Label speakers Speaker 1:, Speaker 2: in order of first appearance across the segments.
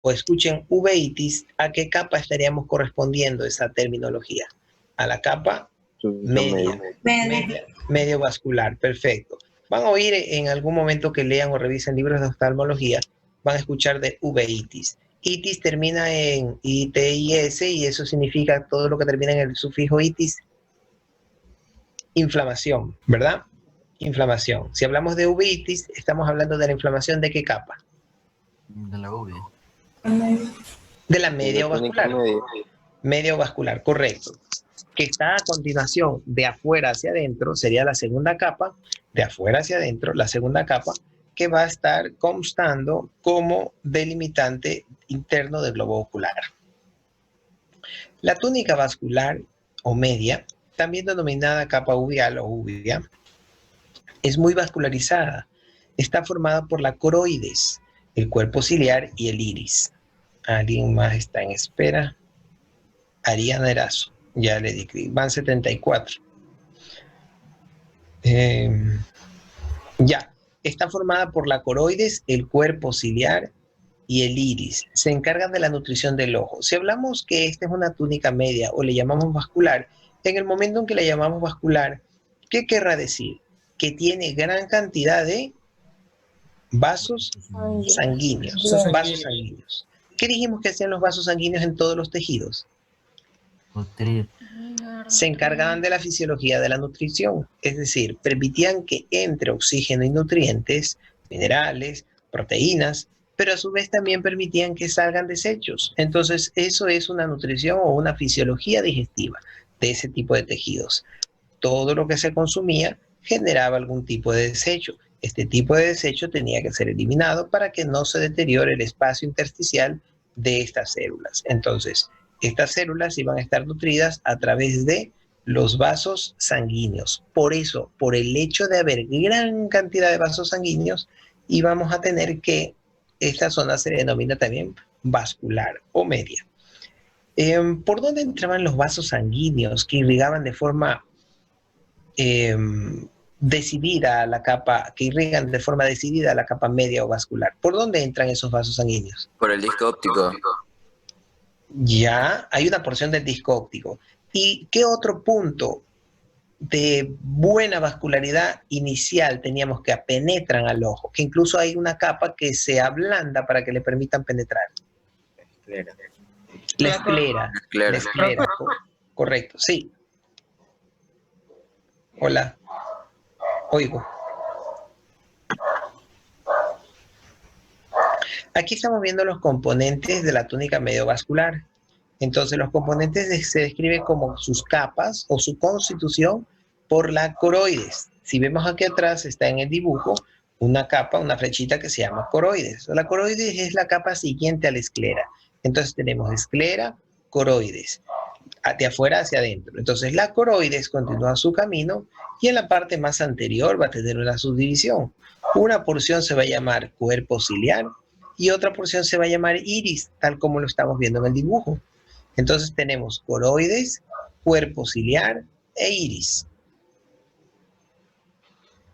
Speaker 1: o escuchen uveitis, ¿a qué capa estaríamos correspondiendo esa terminología? A la capa media, medio vascular, perfecto. Van a oír en algún momento que lean o revisen libros de oftalmología, van a escuchar de uveitis. Itis termina en ITIS y eso significa todo lo que termina en el sufijo itis, inflamación, ¿verdad? Inflamación. Si hablamos de uveitis, estamos hablando de la inflamación de qué capa?
Speaker 2: De la uvea.
Speaker 1: De la media vascular. Medio vascular, correcto. Que está a continuación de afuera hacia adentro, sería la segunda capa, de afuera hacia adentro, la segunda capa, que va a estar constando como delimitante interno del globo ocular. La túnica vascular o media, también denominada capa uveal o uvea, es muy vascularizada. Está formada por la coroides, el cuerpo ciliar y el iris. ¿Alguien más está en espera? Ariana Erazo, ya le di clic. Van 74. Ya, está formada por la coroides, el cuerpo ciliar y el iris. Se encargan de la nutrición del ojo. Si hablamos que esta es una túnica media o le llamamos vascular, en el momento en que le llamamos vascular, ¿qué querrá decir? Que tiene gran cantidad de vasos sanguíneos. Vasos sanguíneos. ¿Qué dijimos que hacían los vasos sanguíneos en todos los tejidos? Se encargaban de la fisiología de la nutrición, es decir, permitían que entre oxígeno y nutrientes, minerales, proteínas, pero a su vez también permitían que salgan desechos. Entonces, eso es una nutrición o una fisiología digestiva de ese tipo de tejidos. Todo lo que se consumía generaba algún tipo de desecho. Este tipo de desecho tenía que ser eliminado para que no se deteriore el espacio intersticial de estas células. Entonces, estas células iban a estar nutridas a través de los vasos sanguíneos. Por eso, por el hecho de haber gran cantidad de vasos sanguíneos, íbamos a tener que esta zona se denomina también vascular o media. ¿Por dónde entraban los vasos sanguíneos que irrigaban de forma decidida a la capa, que irrigan de forma decidida a la capa media o vascular? ¿Por dónde entran esos vasos sanguíneos?
Speaker 3: Por el disco óptico.
Speaker 1: Ya, hay una porción del disco óptico. ¿Y qué otro punto de buena vascularidad inicial teníamos que penetran al ojo? Que incluso hay una capa que se ablanda para que le permitan penetrar. La esclera. La esclera. Correcto, sí. Hola. Oigo. Aquí estamos viendo los componentes de la túnica mediovascular. Entonces, los componentes se describen como sus capas o su constitución por la coroides. Si vemos aquí atrás, está en el dibujo una capa, una flechita que se llama coroides. La coroides es la capa siguiente a la esclera. Entonces, tenemos esclera, coroides, de afuera hacia adentro. Entonces, la coroides continúa su camino y en la parte más anterior va a tener una subdivisión. Una porción se va a llamar cuerpo ciliar y otra porción se va a llamar iris, tal como lo estamos viendo en el dibujo. Entonces tenemos coroides, cuerpo ciliar e iris.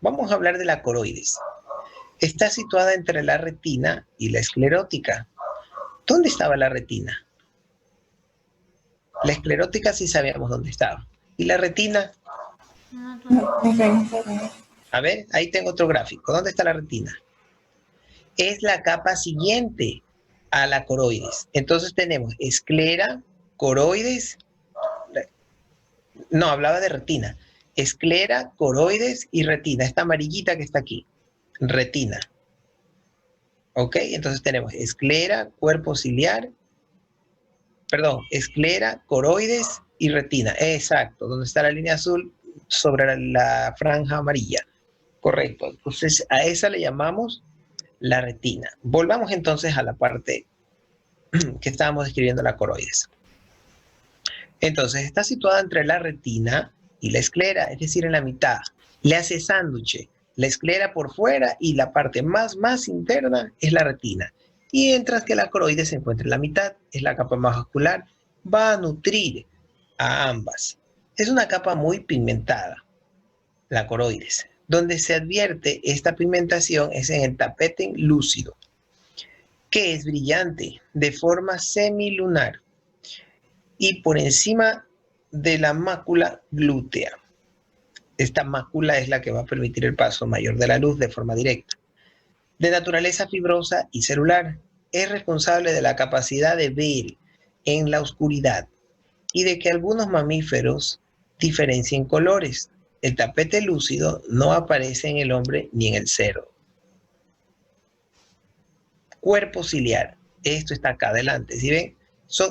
Speaker 1: Vamos a hablar de la coroides. Está situada entre la retina y la esclerótica. ¿Dónde estaba la retina? La esclerótica sí sabíamos dónde estaba. ¿Y la retina? A ver, ahí tengo otro gráfico. ¿Dónde está la retina? Es la capa siguiente a la coroides. Entonces tenemos esclera, coroides, no, hablaba de retina. Esclera, coroides y retina. Esta amarillita que está aquí. Retina. ¿Ok? Entonces tenemos esclera, cuerpo ciliar, perdón, esclera, coroides y retina. Exacto, donde está la línea azul sobre la franja amarilla. Correcto. Entonces a esa le llamamos la retina. Volvamos entonces a la parte que estábamos describiendo, la coroides. Entonces está situada entre la retina y la esclera, es decir, en la mitad. Le hace sándwich. La esclera por fuera y la parte más interna es la retina. Y mientras que la coroides se encuentra en la mitad, es la capa más vascular, va a nutrir a ambas. Es una capa muy pigmentada, la coroides. Donde se advierte esta pigmentación es en el tapete lúcido. que es brillante, de forma semilunar y por encima de la mácula glútea. Esta mácula es la que va a permitir el paso mayor de la luz de forma directa. De naturaleza fibrosa y celular, es responsable de la capacidad de ver en la oscuridad y de que algunos mamíferos diferencien colores. El tapete lúcido no aparece en el hombre ni en el cerdo. Cuerpo ciliar. Esto está acá adelante. ¿Sí ven?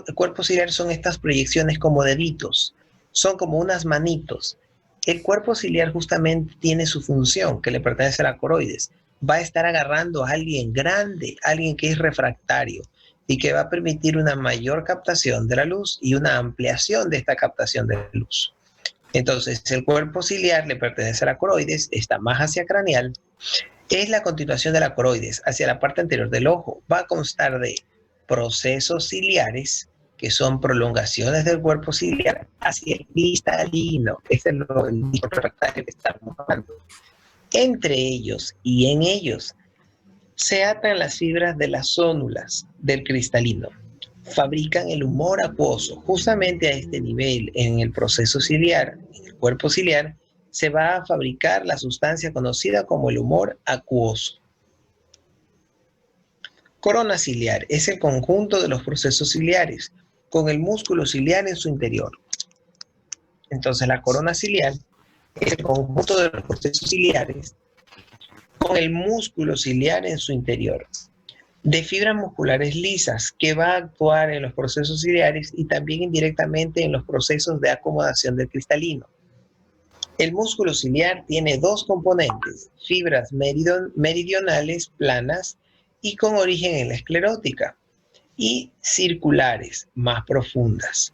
Speaker 1: El cuerpo ciliar son estas proyecciones como deditos. Son como unas manitos. El cuerpo ciliar justamente tiene su función, que le pertenece a la coroides. Va a estar agarrando a alguien grande, alguien que es refractario y que va a permitir una mayor captación de la luz y una ampliación de esta captación de luz. Entonces, el cuerpo ciliar le pertenece a la coroides, está más hacia craneal, es la continuación de la coroides hacia la parte anterior del ojo. Va a constar de procesos ciliares, que son prolongaciones del cuerpo ciliar hacia el cristalino. Este es el disco refractario que estamos hablando. Entre ellos y en ellos se atan las fibras de las zónulas del cristalino. Fabrican el humor acuoso. Justamente a este nivel, en el proceso ciliar, en el cuerpo ciliar, se va a fabricar la sustancia conocida como el humor acuoso. Corona ciliar es el conjunto de los procesos ciliares con el músculo ciliar en su interior. Entonces la corona ciliar es el conjunto de los procesos ciliares con el músculo ciliar en su interior, de fibras musculares lisas que va a actuar en los procesos ciliares y también indirectamente en los procesos de acomodación del cristalino. El músculo ciliar tiene dos componentes, fibras meridionales planas y con origen en la esclerótica, y circulares más profundas,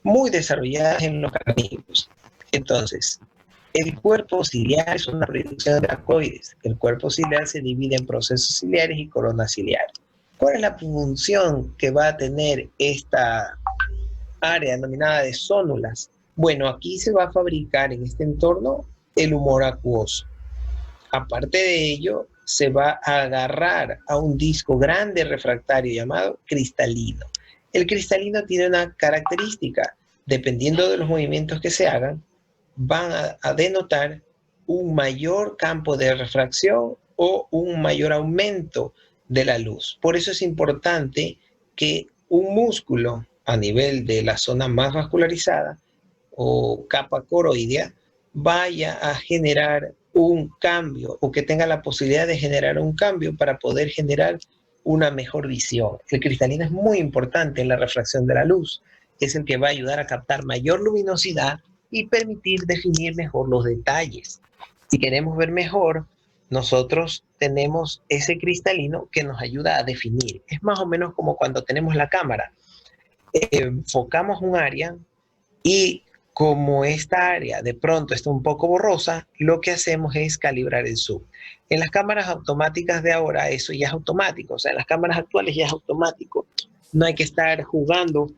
Speaker 1: muy desarrolladas en los carnívoros. Entonces, el cuerpo ciliar es una proyección de la coroides. El cuerpo ciliar se divide en procesos ciliares y corona ciliar. ¿Cuál es la función que va a tener esta área denominada de zónulas? Bueno, aquí se va a fabricar en este entorno el humor acuoso. Aparte de ello, se va a agarrar a un disco grande refractario llamado cristalino. El cristalino tiene una característica, dependiendo de los movimientos que se hagan, van a denotar un mayor campo de refracción o un mayor aumento de la luz. Por eso es importante que un músculo a nivel de la zona más vascularizada o capa coroidea vaya a generar un cambio o que tenga la posibilidad de generar un cambio para poder generar una mejor visión. El cristalino es muy importante en la refracción de la luz. Es el que va a ayudar a captar mayor luminosidad y permitir definir mejor los detalles. Si queremos ver mejor, nosotros tenemos ese cristalino que nos ayuda a definir. Es más o menos como cuando tenemos la cámara. Enfocamos un área y como esta área de pronto está un poco borrosa, lo que hacemos es calibrar el zoom. En las cámaras automáticas de ahora eso ya es automático, o sea, en las cámaras actuales ya es automático. No hay que estar jugando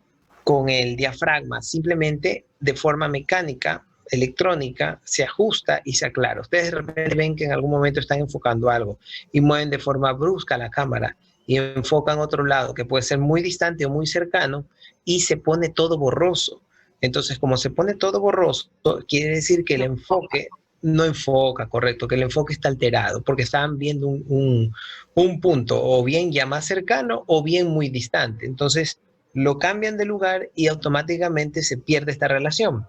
Speaker 1: con el diafragma, simplemente de forma mecánica, electrónica, se ajusta y se aclara. Ustedes de repente ven que en algún momento están enfocando algo y mueven de forma brusca la cámara y enfocan otro lado que puede ser muy distante o muy cercano y se pone todo borroso. Entonces, como se pone todo borroso, quiere decir que el enfoque no enfoca, correcto, que el enfoque está alterado, porque estaban viendo un punto o bien ya más cercano o bien muy distante. Entonces, lo cambian de lugar y automáticamente se pierde esta relación,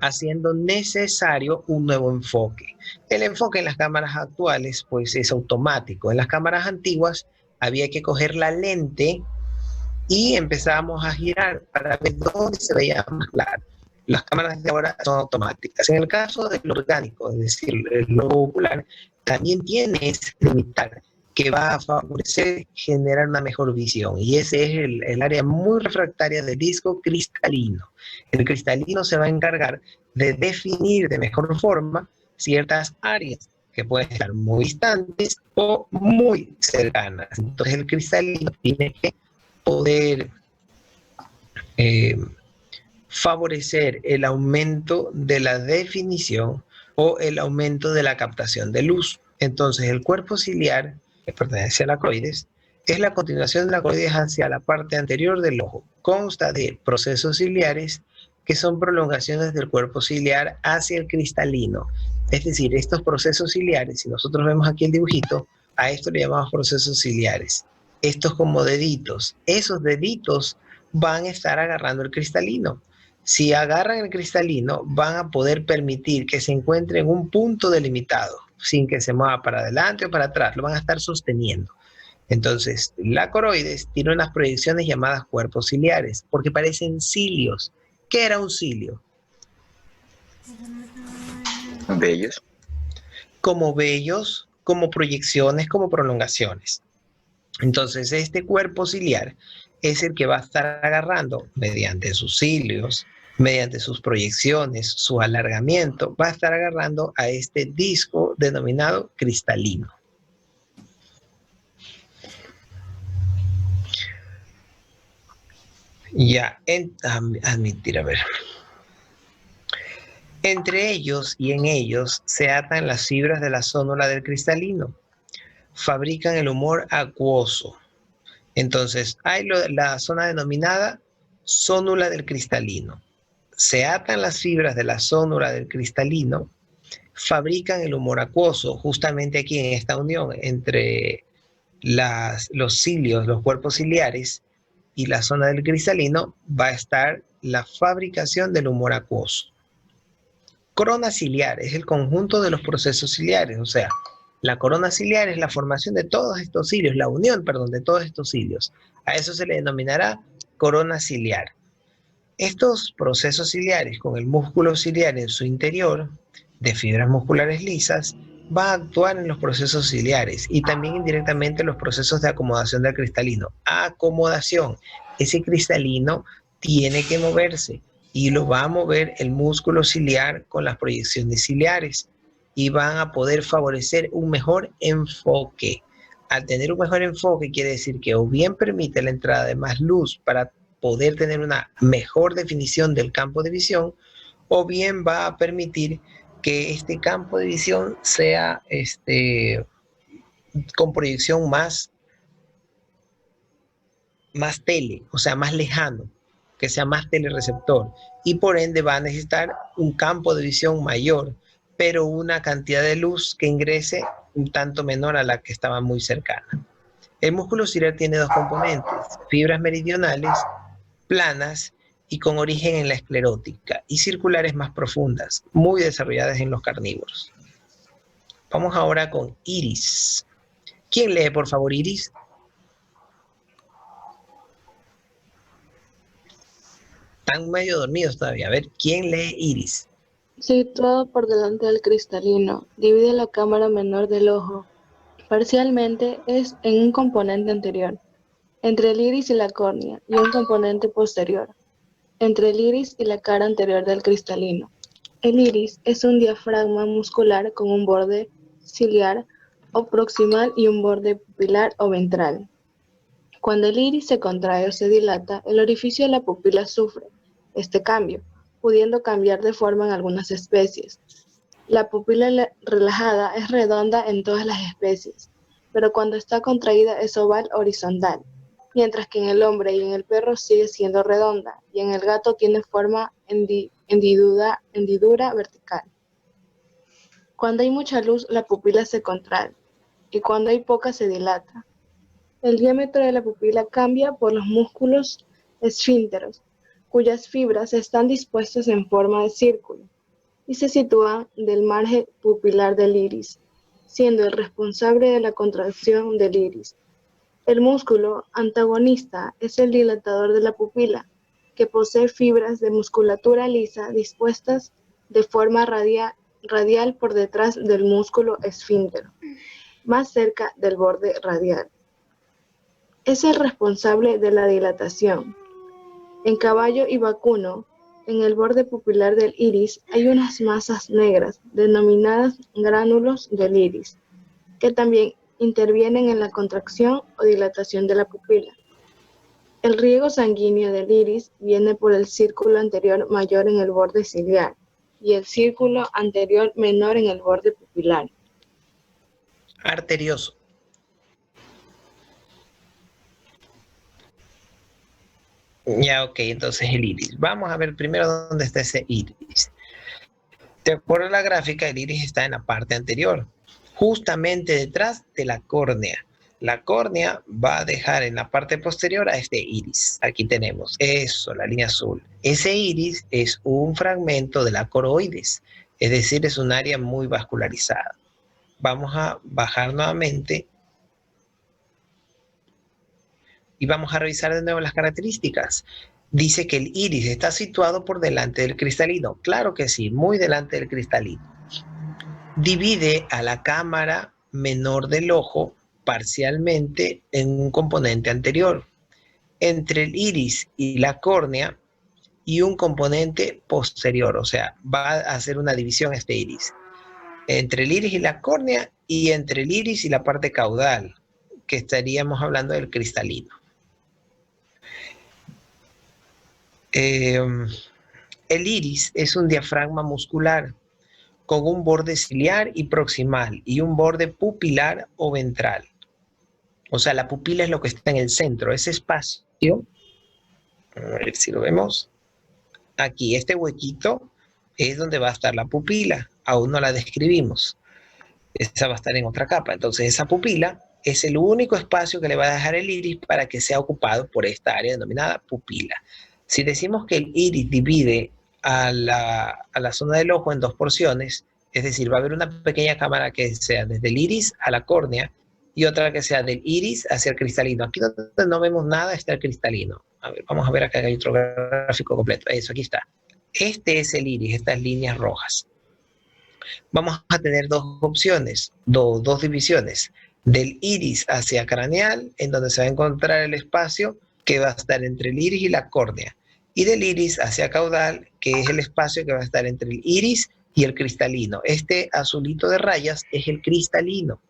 Speaker 1: haciendo necesario un nuevo enfoque. El enfoque en las cámaras actuales, pues, es automático. En las cámaras antiguas había que coger la lente y empezamos a girar para ver dónde se veía más claro. Las cámaras de ahora son automáticas. En el caso del orgánico, es decir, el globo ocular, también tiene ese limitar que va a favorecer generar una mejor visión. Y ese es el área muy refractaria del disco cristalino. El cristalino se va a encargar de definir de mejor forma ciertas áreas que pueden estar muy distantes o muy cercanas. Entonces el cristalino tiene que poder favorecer el aumento de la definición o el aumento de la captación de luz. Entonces el cuerpo ciliar, que pertenece a la coroides, Es la continuación de la coroides hacia la parte anterior del ojo. Consta de procesos ciliares que son prolongaciones del cuerpo ciliar hacia el cristalino. Es decir, estos procesos ciliares, si nosotros vemos aquí el dibujito, a esto le llamamos procesos ciliares. Estos como deditos. Esos deditos van a estar agarrando el cristalino. Si agarran el cristalino, van a poder permitir que se encuentre en un punto delimitado, sin que se mueva para adelante o para atrás. Lo van a estar sosteniendo. Entonces, la coroides tiene unas proyecciones llamadas cuerpos ciliares, porque parecen cilios. ¿Qué era un cilio?
Speaker 3: Bellos.
Speaker 1: Como vellos, como proyecciones, como prolongaciones. Entonces, este cuerpo ciliar es el que va a estar agarrando mediante sus cilios, mediante sus proyecciones, su alargamiento, va a estar agarrando a este disco denominado cristalino. Ya, admitir, a ver. Entre ellos y en ellos se atan las fibras de la zónula del cristalino. Fabrican el humor acuoso. Entonces, hay la zona denominada zónula del cristalino. Se atan las fibras de la zónula del cristalino, fabrican el humor acuoso, justamente aquí en esta unión entre los cilios, los cuerpos ciliares y la zona del cristalino, va a estar la fabricación del humor acuoso. Corona ciliar es el conjunto de los procesos ciliares, o sea, la corona ciliar es la formación de todos estos cilios, la unión, perdón, de todos estos cilios. A eso se le denominará corona ciliar. Estos procesos ciliares con el músculo ciliar en su interior, de fibras musculares lisas, va a actuar en los procesos ciliares y también indirectamente en los procesos de acomodación del cristalino. Acomodación. Ese cristalino tiene que moverse y lo va a mover el músculo ciliar con las proyecciones ciliares y van a poder favorecer un mejor enfoque. Al tener un mejor enfoque quiere decir que o bien permite la entrada de más luz para poder tener una mejor definición del campo de visión, o bien va a permitir que este campo de visión sea con proyección más tele, o sea, más lejano, que sea más telereceptor, y por ende va a necesitar un campo de visión mayor, pero una cantidad de luz que ingrese un tanto menor a la que estaba muy cercana. El músculo ciliar tiene dos componentes, fibras meridionales planas y con origen en la esclerótica, y circulares más profundas, muy desarrolladas en los carnívoros. Vamos ahora con iris. ¿Quién lee, por favor, iris? Están medio dormidos todavía. A ver, ¿quién lee iris?
Speaker 4: Situado por delante del cristalino, divide la cámara menor del ojo. Parcialmente es en un componente anterior, entre el iris y la córnea, y un componente posterior, entre el iris y la cara anterior del cristalino. El iris es un diafragma muscular con un borde ciliar o proximal y un borde pupilar o ventral. Cuando el iris se contrae o se dilata, el orificio de la pupila sufre este cambio, pudiendo cambiar de forma en algunas especies. La pupila relajada es redonda en todas las especies, pero cuando está contraída es oval horizontal, mientras que en el hombre y en el perro sigue siendo redonda, y en el gato tiene forma hendidura vertical. Cuando hay mucha luz, la pupila se contrae, y cuando hay poca se dilata. El diámetro de la pupila cambia por los músculos esfínteros, cuyas fibras están dispuestas en forma de círculo y se sitúan del margen pupilar del iris, siendo el responsable de la contracción del iris. El músculo antagonista es el dilatador de la pupila, que posee fibras de musculatura lisa dispuestas de forma radial por detrás del músculo esfíntero, más cerca del borde radial. Es el responsable de la dilatación. En caballo y vacuno, en el borde pupilar del iris hay unas masas negras, denominadas gránulos del iris, que también intervienen en la contracción o dilatación de la pupila. El riego sanguíneo del iris viene por el círculo anterior mayor en el borde ciliar y el círculo anterior menor en el borde pupilar.
Speaker 1: Arterioso. Ya, ok, entonces el iris. Vamos a ver primero dónde está ese iris. De acuerdo a la gráfica, el iris está en la parte anterior, justamente detrás de la córnea. La córnea va a dejar en la parte posterior a este iris. Aquí tenemos eso, la línea azul. Ese iris es un fragmento de la coroides, es decir, es un área muy vascularizada. Vamos a bajar nuevamente y vamos a revisar de nuevo las características. Dice que el iris está situado por delante del cristalino. Claro que sí, muy delante del cristalino. Divide a la cámara menor del ojo parcialmente en un componente anterior, entre el iris y la córnea, y un componente posterior, o sea, va a hacer una división este iris, entre el iris y la córnea y entre el iris y la parte caudal, que estaríamos hablando del cristalino. El iris es un diafragma muscular con un borde ciliar y proximal y un borde pupilar o ventral. O sea, la pupila es lo que está en el centro, ese espacio, a ver si lo vemos, aquí, este huequito es donde va a estar la pupila, aún no la describimos, esa va a estar en otra capa, entonces esa pupila es el único espacio que le va a dejar el iris para que sea ocupado por esta área denominada pupila. Si decimos que el iris divide a la zona del ojo en dos porciones, es decir, va a haber una pequeña cámara que sea desde el iris a la córnea y otra que sea del iris hacia el cristalino. Aquí donde no vemos nada está el cristalino. A ver, vamos a ver acá, hay otro gráfico completo. Eso, aquí está. Este es el iris, estas líneas rojas. Vamos a tener dos opciones, dos divisiones. Del iris hacia craneal, en donde se va a encontrar el espacio que va a estar entre el iris y la córnea. Y del iris hacia caudal, que es el espacio que va a estar entre el iris y el cristalino. Este azulito de rayas es el cristalino.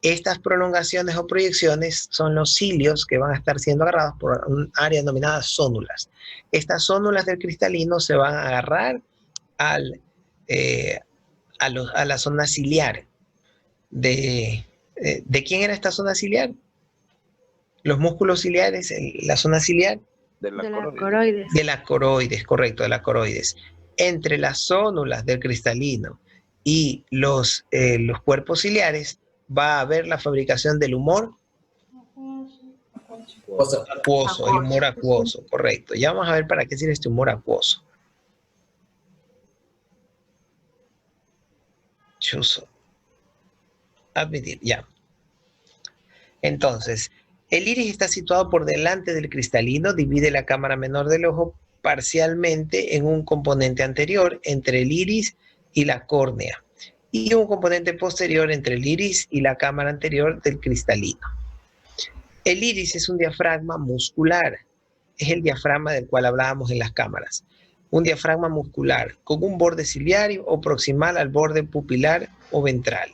Speaker 1: Estas prolongaciones o proyecciones son los cilios que van a estar siendo agarrados por un área denominada zónulas. Estas zónulas del cristalino se van a agarrar a la zona ciliar. ¿De quién era esta zona ciliar? Los músculos ciliares, la zona ciliar.
Speaker 4: De la coroides.
Speaker 1: De la coroides, correcto, de la coroides. Entre las zónulas del cristalino y los cuerpos ciliares va a haber la fabricación del humor acuoso, el humor acuoso, correcto. Ya vamos a ver para qué sirve este humor acuoso. Chuso. Admitir, ya. Entonces, el iris está situado por delante del cristalino, divide la cámara menor del ojo parcialmente en un componente anterior entre el iris y la córnea y un componente posterior entre el iris y la cámara anterior del cristalino. El iris es un diafragma muscular, es el diafragma del cual hablábamos en las cámaras. Un diafragma muscular con un borde ciliario o proximal al borde pupilar o ventral.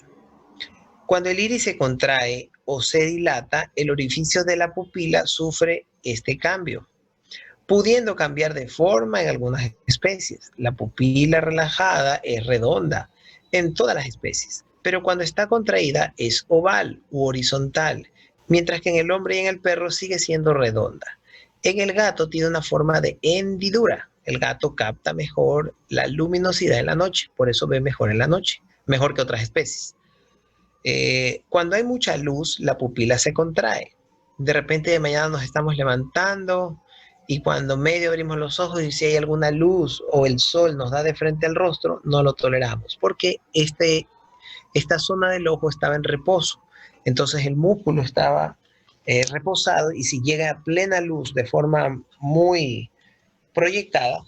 Speaker 1: Cuando el iris se contrae o se dilata, el orificio de la pupila sufre este cambio, pudiendo cambiar de forma en algunas especies. La pupila relajada es redonda en todas las especies, pero cuando está contraída es oval u horizontal, mientras que en el hombre y en el perro sigue siendo redonda. En el gato tiene una forma de hendidura. El gato capta mejor la luminosidad en la noche, por eso ve mejor en la noche, mejor que otras especies. Cuando hay mucha luz, la pupila se contrae. De repente de mañana nos estamos levantando y cuando medio abrimos los ojos y si hay alguna luz o el sol nos da de frente al rostro, no lo toleramos porque esta zona del ojo estaba en reposo. Entonces el músculo estaba reposado y si llega a plena luz de forma muy proyectada,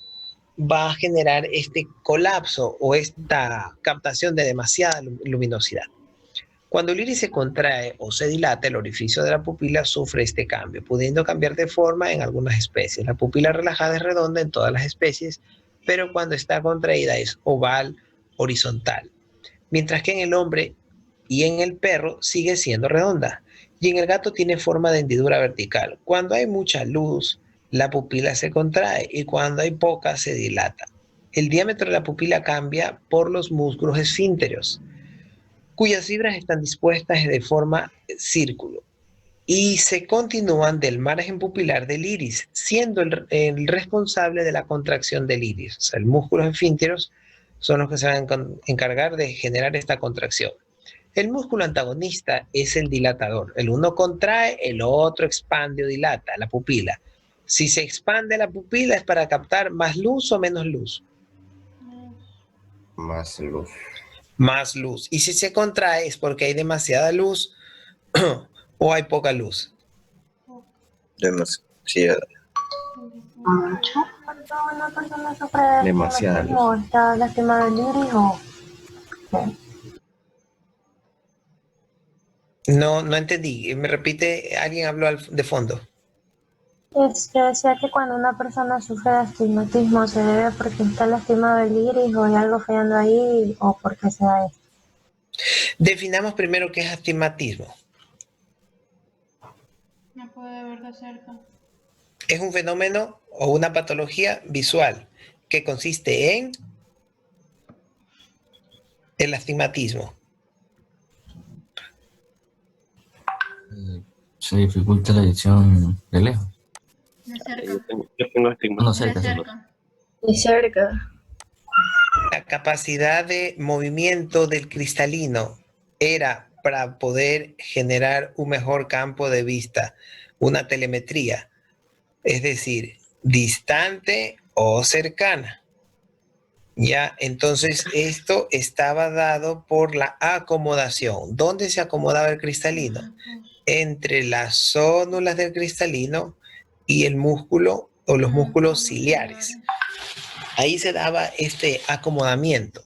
Speaker 1: va a generar este colapso o esta captación de demasiada luminosidad. Cuando el iris se contrae o se dilata, el orificio de la pupila sufre este cambio, pudiendo cambiar de forma en algunas especies. La pupila relajada es redonda en todas las especies, pero cuando está contraída es oval, horizontal. Mientras que en el hombre y en el perro sigue siendo redonda. Y en el gato tiene forma de hendidura vertical. Cuando hay mucha luz, la pupila se contrae y cuando hay poca se dilata. El diámetro de la pupila cambia por los músculos esfínteros, cuyas fibras están dispuestas de forma círculo. y se continúan del margen pupilar del iris, siendo el responsable de la contracción del iris. O sea, el músculo esfínteros son los que se van a encargar de generar esta contracción. El músculo antagonista es el dilatador. El uno contrae, el otro expande o dilata la pupila. Si se expande la pupila es para captar más luz o menos luz.
Speaker 3: Más luz.
Speaker 1: Más luz. Y si se contrae es porque hay demasiada luz o hay poca luz.
Speaker 3: Demasiada.
Speaker 5: Cuando una persona sufre de
Speaker 3: Demasiada
Speaker 5: astigmatismo, ¿está lastimado el iris o qué?
Speaker 1: No entendí. Me repite, alguien habló de fondo.
Speaker 5: Que decía que cuando una persona sufre de astigmatismo se debe porque está lastimado el iris o hay algo fallando ahí o porque se da esto.
Speaker 1: Definamos primero qué es astigmatismo.
Speaker 6: No puede ver de cerca.
Speaker 1: Es un fenómeno o una patología visual que consiste en el astigmatismo.
Speaker 2: Se dificulta la visión de lejos.
Speaker 6: De cerca.
Speaker 3: Yo tengo estigma.
Speaker 2: No,
Speaker 6: De
Speaker 2: cerca.
Speaker 6: cerca.
Speaker 4: Y cerca.
Speaker 1: La capacidad de movimiento del cristalino era para poder generar un mejor campo de vista, una telemetría, es decir, distante o cercana. Ya, entonces esto estaba dado por la acomodación. ¿Dónde se acomodaba el cristalino? Entre las zónulas del cristalino y el músculo o los músculos ciliares. Ahí se daba este acomodamiento.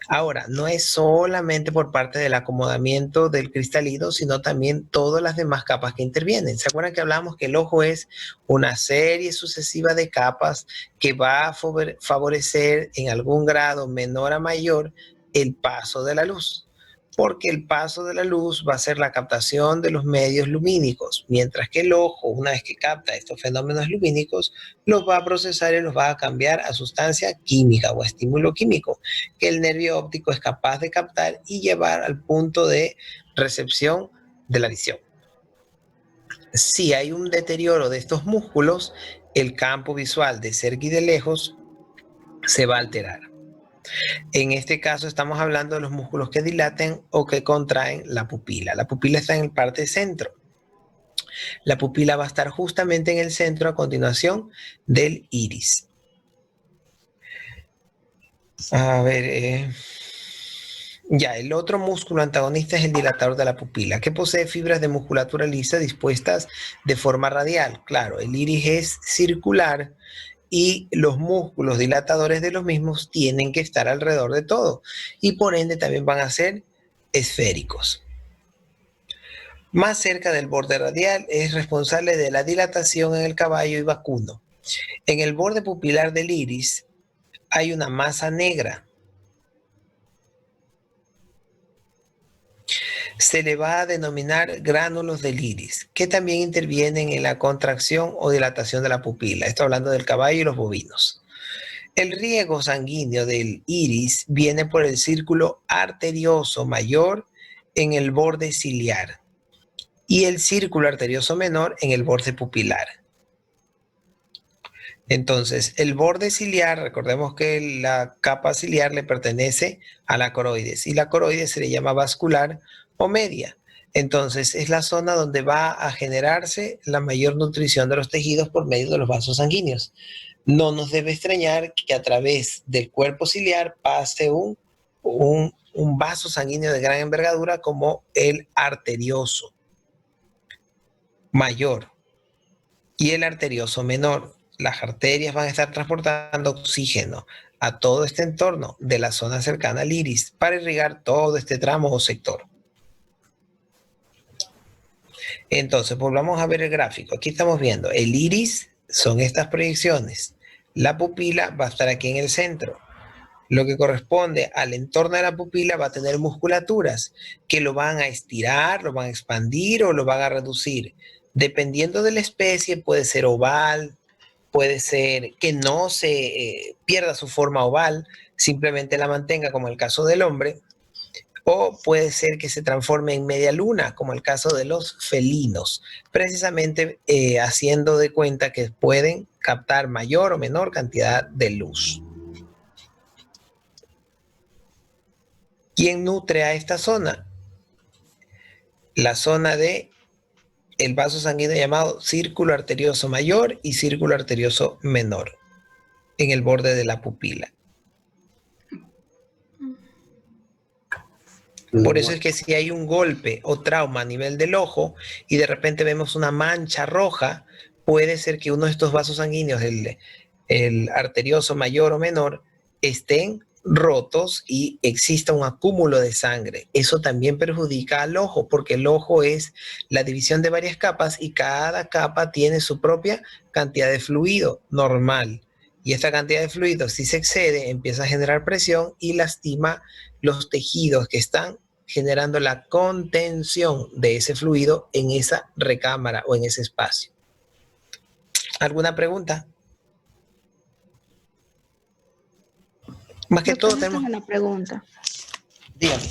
Speaker 1: Ahora, no es solamente por parte del acomodamiento del cristalino, sino también todas las demás capas que intervienen. ¿Se acuerdan que hablamos que el ojo es una serie sucesiva de capas que va a favorecer en algún grado menor a mayor el paso de la luz? Porque el paso de la luz va a ser la captación de los medios lumínicos, mientras que el ojo, una vez que capta estos fenómenos lumínicos, los va a procesar y los va a cambiar a sustancia química o a estímulo químico, que el nervio óptico es capaz de captar y llevar al punto de recepción de la visión. Si hay un deterioro de estos músculos, el campo visual de cerca y de lejos se va a alterar. En este caso estamos hablando de los músculos que dilaten o que contraen la pupila. La pupila está en el parte centro. La pupila va a estar justamente en el centro a continuación del iris. A ver, ya, el otro músculo antagonista es el dilatador de la pupila, que posee fibras de musculatura lisa dispuestas de forma radial. Claro, el iris es circular y los músculos dilatadores de los mismos tienen que estar alrededor de todo y por ende también van a ser esféricos. Más cerca del borde radial es responsable de la dilatación en el caballo y vacuno. En el borde pupilar del iris hay una masa negra. Se le va a denominar gránulos del iris, que también intervienen en la contracción o dilatación de la pupila. Estoy hablando del caballo y los bovinos. El riego sanguíneo del iris viene por el círculo arterioso mayor en el borde ciliar y el círculo arterioso menor en el borde pupilar. Entonces, el borde ciliar, recordemos que la capa ciliar le pertenece a la coroides y la coroides se le llama vascular o media. Entonces, es la zona donde va a generarse la mayor nutrición de los tejidos por medio de los vasos sanguíneos. No nos debe extrañar que a través del cuerpo ciliar pase un vaso sanguíneo de gran envergadura como el arterioso mayor y el arterioso menor. Las arterias van a estar transportando oxígeno a todo este entorno de la zona cercana al iris para irrigar todo este tramo o sector. Entonces, volvamos a ver el gráfico. Aquí estamos viendo el iris, son estas proyecciones. La pupila va a estar aquí en el centro. Lo que corresponde al entorno de la pupila va a tener musculaturas que lo van a estirar, lo van a expandir o lo van a reducir. Dependiendo de la especie, puede ser oval, puede ser que no se pierda su forma oval, simplemente la mantenga como el caso del hombre, O puede ser que se transforme en media luna, como el caso de los felinos, precisamente haciendo de cuenta que pueden captar mayor o menor cantidad de luz. ¿Quién nutre a esta zona? La zona de el vaso sanguíneo llamado círculo arterioso mayor y círculo arterioso menor, en el borde de la pupila. Por eso es que si hay un golpe o trauma a nivel del ojo y de repente vemos una mancha roja, puede ser que uno de estos vasos sanguíneos, el arterioso mayor o menor, estén rotos y exista un acúmulo de sangre. Eso también perjudica al ojo, porque el ojo es la división de varias capas y cada capa tiene su propia cantidad de fluido normal. Y esta cantidad de fluido, si se excede, empieza a generar presión y lastima los tejidos que están generando la contención de ese fluido en esa recámara o en ese espacio. ¿Alguna pregunta? Más que todo
Speaker 4: Tengo
Speaker 1: tenemos...
Speaker 4: una pregunta.
Speaker 1: Dígame.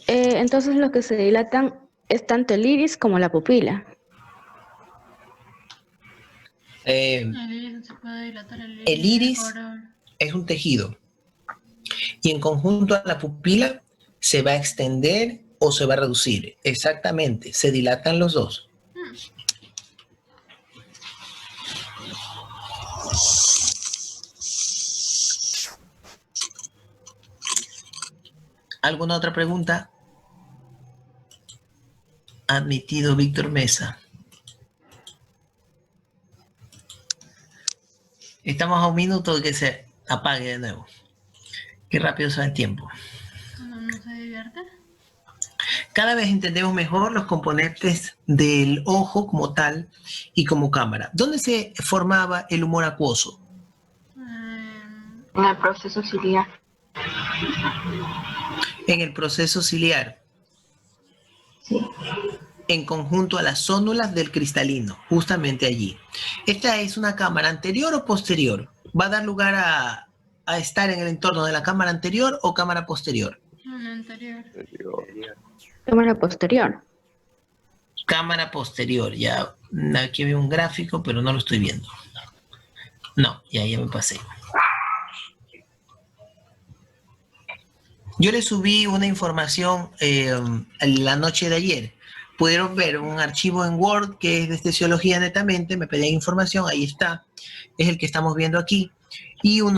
Speaker 4: Entonces los que se dilatan es tanto el iris como la pupila.
Speaker 6: El iris se puede dilatar,
Speaker 1: El iris es un tejido y en conjunto a la pupila se va a extender o se va a reducir. Exactamente, se dilatan los dos. ¿Alguna otra pregunta? Admitido Víctor Mesa. Estamos a un minuto de que se apague de nuevo. Qué rápido se va el tiempo.
Speaker 6: ¿No se divierte?
Speaker 1: Cada vez entendemos mejor los componentes del ojo como tal y como cámara. ¿Dónde se formaba el humor acuoso?
Speaker 4: En el proceso ciliar.
Speaker 1: En el proceso ciliar.
Speaker 4: Sí.
Speaker 1: En conjunto a las zónulas del cristalino, justamente allí. ¿Esta es una cámara anterior o posterior? ¿Va a dar lugar a estar en el entorno de la cámara anterior o cámara posterior?
Speaker 6: Anterior.
Speaker 4: Cámara posterior.
Speaker 1: Cámara posterior, ya. Aquí veo un gráfico, pero no lo estoy viendo. No, ya me pasé. Yo le subí una información la noche de ayer. Pudieron ver un archivo en Word que es de estesiología netamente, me pedían información, ahí está, es el que estamos viendo aquí, y unos